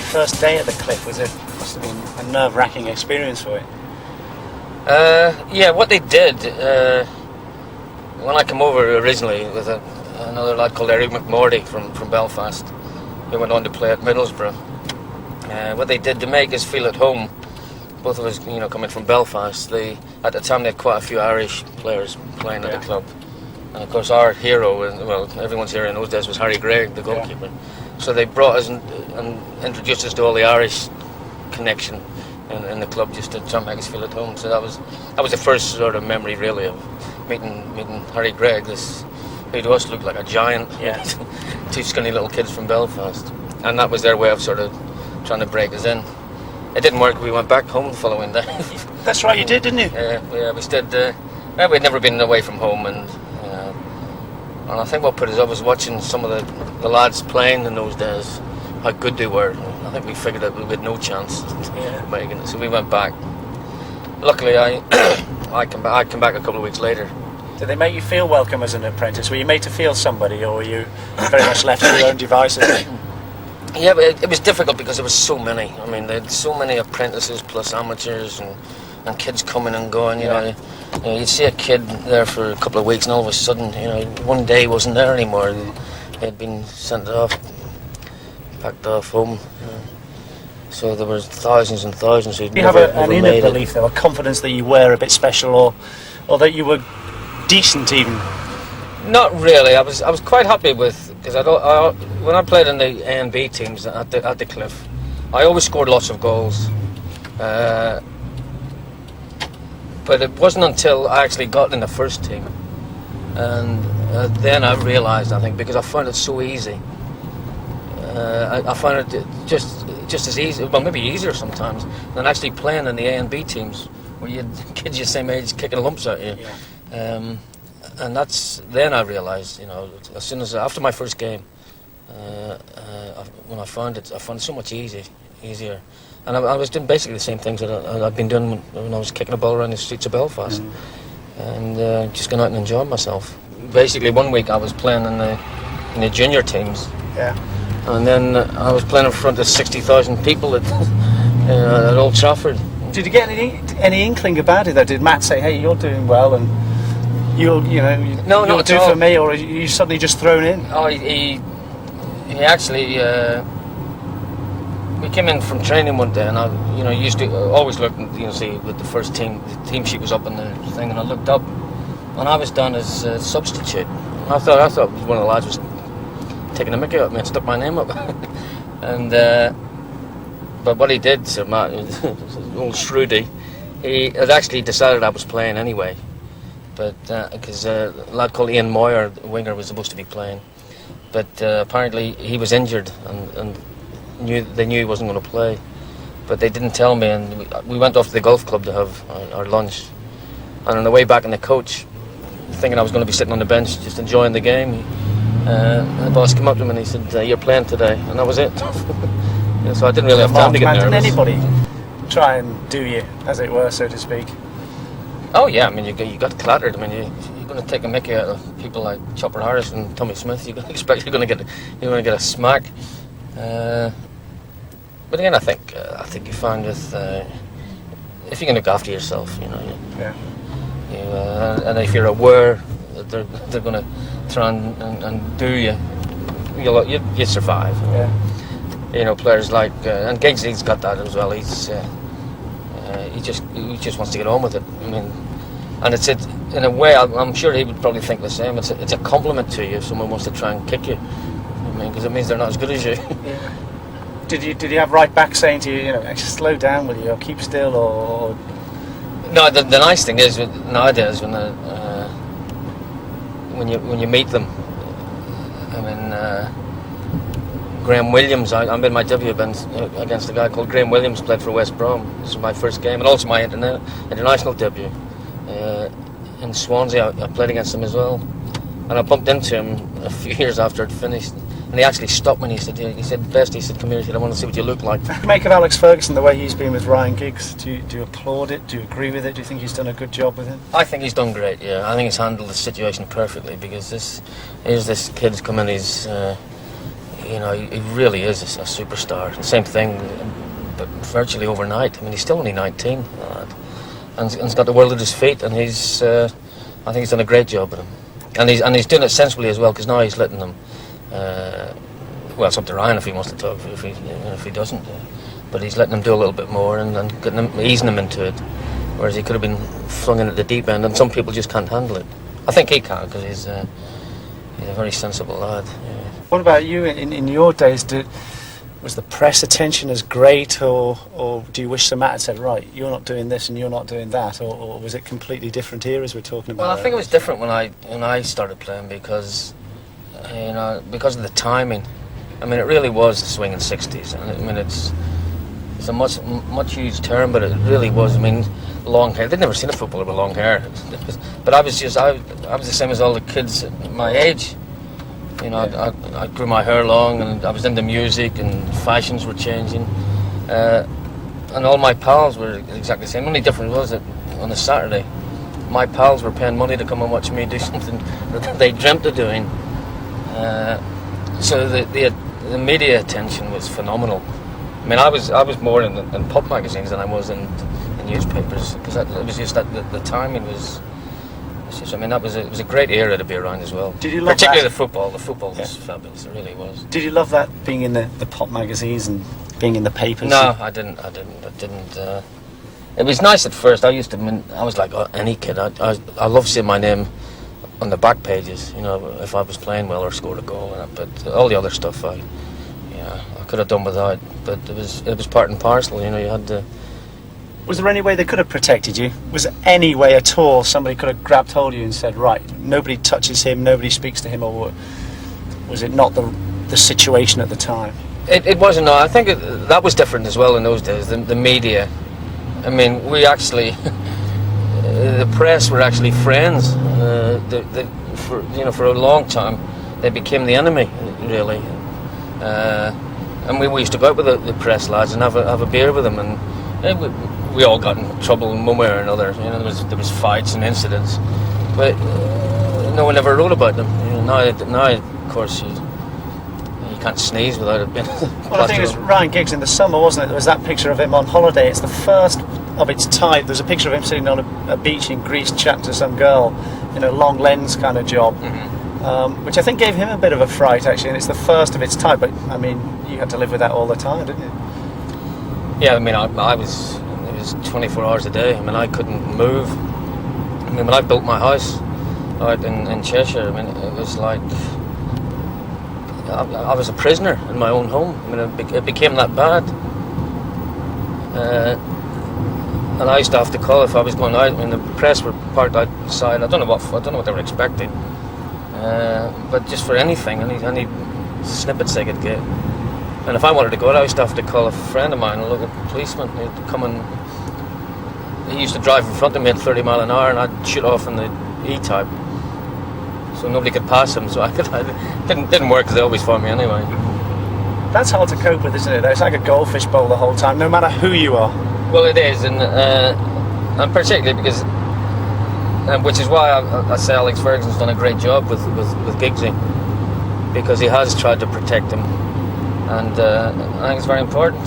first day at the Cliff? Must have been a nerve-wracking experience for you. Yeah, what they did, when I came over originally with another lad called Eric McMorty from Belfast, who went on to play at Middlesbrough. What they did to make us feel at home, both of us, coming from Belfast, at the time they had quite a few Irish players playing at the club. And of course our hero, well, everyone's hero in those days was Harry Gregg, the goalkeeper. Yeah. So they brought us and introduced us to all the Irish connection in the club, just to try and make us feel at home. So that was the first sort of memory really of meeting Harry Gregg, who to us looked like a giant. Yeah. Two skinny little kids from Belfast. And that was their way of sort of trying to break us in. It didn't work. We went back home the following day. That's right, you did, didn't you? Yeah, we stayed. We'd never been away from home, and I think what put us up was watching some of the lads playing in those days, how good they were. I think we figured that we had no chance of making it, so we went back. Luckily, I came back a couple of weeks later. Did they make you feel welcome as an apprentice? Were you made to feel somebody, or were you very much left to your own devices? Yeah, but it was difficult because there was so many. I mean, they had so many apprentices plus amateurs and kids coming and going. You know, you'd see a kid there for a couple of weeks, and all of a sudden, one day he wasn't there anymore. He'd been sent off, packed off home. So there was thousands and thousands who'd you never have an made inner belief, though, a confidence that you were a bit special, or that you were decent even? Not really. I was quite happy with, because when I played in the A and B teams at the Cliff, I always scored lots of goals. But it wasn't until I actually got in the first team, and then I realised, I think, because I found it so easy. I found it just as easy, well, maybe easier sometimes, than actually playing in the A and B teams, where you had kids your same age kicking lumps at you. Yeah. And then I realised, as soon as after my first game, when I found it so much easier. And I was doing basically the same things that I'd been doing when I was kicking a ball around the streets of Belfast, and just going out and enjoying myself. Basically, one week I was playing in the junior teams, and then I was playing in front of 60,000 people at Old Trafford. Did you get any inkling about it though? Did Matt say, "Hey, you're doing well, and you'll do for me," or are you suddenly just thrown in? Oh, he actually. We came in from training one day, and I, used to always look, see with the first team, the team sheet was up on the thing, and I looked up, and I was done as a substitute. I thought one of the lads was taking a mickey at me and stuck my name up, and but what he did, Sir Matt, old Shrudy, he had actually decided I was playing anyway, but because a lad called Ian Moyer, the winger, was supposed to be playing, but apparently he was injured, and they knew he wasn't going to play, but they didn't tell me, and we went off to the golf club to have our lunch, and on the way back in the coach, thinking I was going to be sitting on the bench just enjoying the game, the boss came up to me and he said, "You're playing today," and that was it. So I didn't really have time to get nervous. Didn't anybody try and do you, as it were, so to speak? Oh yeah, I mean you got clattered. I mean you're going to take a mickey out of people like Chopper Harris and Tommy Smith. You're going to expect you're going to get a smack. But again, I think you find with if you can look after yourself, and if you're aware that they're going to try and do you survive. Yeah. Players like and Giggsy's got that as well. He just wants to get on with it. I mean, and it's in a way I'm sure he would probably think the same. It's a compliment to you if someone wants to try and kick you. I mean, because it means they're not as good as you. Yeah. Did you have right back saying to you, actually slow down, will you, or keep still, or? No, the nice thing is nowadays when you meet them, I mean, Graham Williams, I'm in my debut against a guy called Graham Williams, played for West Brom. This was my first game, and also my international debut in Swansea. I played against him as well, and I bumped into him a few years after it finished. And he actually stopped me and he said, "Best," he said, "come here," he said, "I want to see what you look like." Make of Alex Ferguson, the way he's been with Ryan Giggs. Do you applaud it? Do you agree with it? Do you think he's done a good job with him? I think he's done great, yeah. I think he's handled the situation perfectly, because this kid's come in, you know, he really is a superstar. Same thing, but virtually overnight. I mean, he's still only 19, and he's got the world at his feet, and he's, I think he's done a great job with him. And he's doing it sensibly as well, because now he's letting them, well, it's up to Ryan if he wants to talk, if he doesn't. But he's letting them do a little bit more and getting them, easing them into it, whereas he could have been flung in at the deep end, and some people just can't handle it. I think he can, because he's a very sensible lad. Yeah. What about you in your days? Was the press attention as great, or do you wish the Matt had said, right, you're not doing this and you're not doing that, or was it completely different eras we're talking about? Well, I think it was different when I started playing, because, you know, because of the timing. I mean, it really was the swinging 60s, and I mean, it's a much used term, but it really was. I mean, long hair. They'd never seen a footballer with long hair, but I was the same as all the kids my age. You know, I grew my hair long, and I was into music, and fashions were changing, and all my pals were exactly the same. The only difference was that on a Saturday, my pals were paying money to come and watch me do something that they dreamt of doing. So the media attention was phenomenal. I mean, I was more in pulp magazines than I was in newspapers, because it was just that the timing was. I mean, it was a great era to be around as well. Did you love particularly that? The football? The football was fabulous. It really was. Did you love that, being in the pop magazines and being in the papers? No, I didn't. It was nice at first. I was like any kid. I loved seeing my name on the back pages. You know, if I was playing well or scored a goal. But all the other stuff, I could have done without. But it was part and parcel. You know, you had to. Was there any way they could have protected you? Was there any way at all somebody could have grabbed hold of you and said, right, nobody touches him, nobody speaks to him, or was it not the situation at the time? It wasn't. No, I think that was different as well in those days. The media. I mean, we actually, the press were actually friends. For a long time, they became the enemy, really. And we used to go out with the press lads and have a beer with them, and we all got in trouble in one way or another. You know, there was fights and incidents, but no one ever wrote about them. You know, now of course you can't sneeze without it being. Well, I think it was Ryan Giggs in the summer, wasn't it? There was that picture of him on holiday. It's the first of its type. There's a picture of him sitting on a beach in Greece chatting to some girl in a long lens kind of job, which I think gave him a bit of a fright, actually, and it's the first of its type. But I mean, you had to live with that all the time, didn't you? Yeah, I mean, it was 24 hours a day. I mean, I couldn't move. I mean, when I built my house out in Cheshire, I mean, it was like I was a prisoner in my own home. I mean, it became that bad. And I used to have to call if I was going out. I mean, the press were parked outside. I don't know what they were expecting. But just for anything, any snippets they could get. And if I wanted to go out, I used to have to call a friend of mine, a local policeman, who'd come and he used to drive in front of me at 30 mile an hour, and I'd shoot off in the E-type, so nobody could pass him. So I didn't work, because they always found me anyway. That's hard to cope with, isn't it? It's like a goldfish bowl the whole time, no matter who you are. Well, it is, and particularly because, which is why I say Alex Ferguson's done a great job with Giggsy, because he has tried to protect him, and I think it's very important.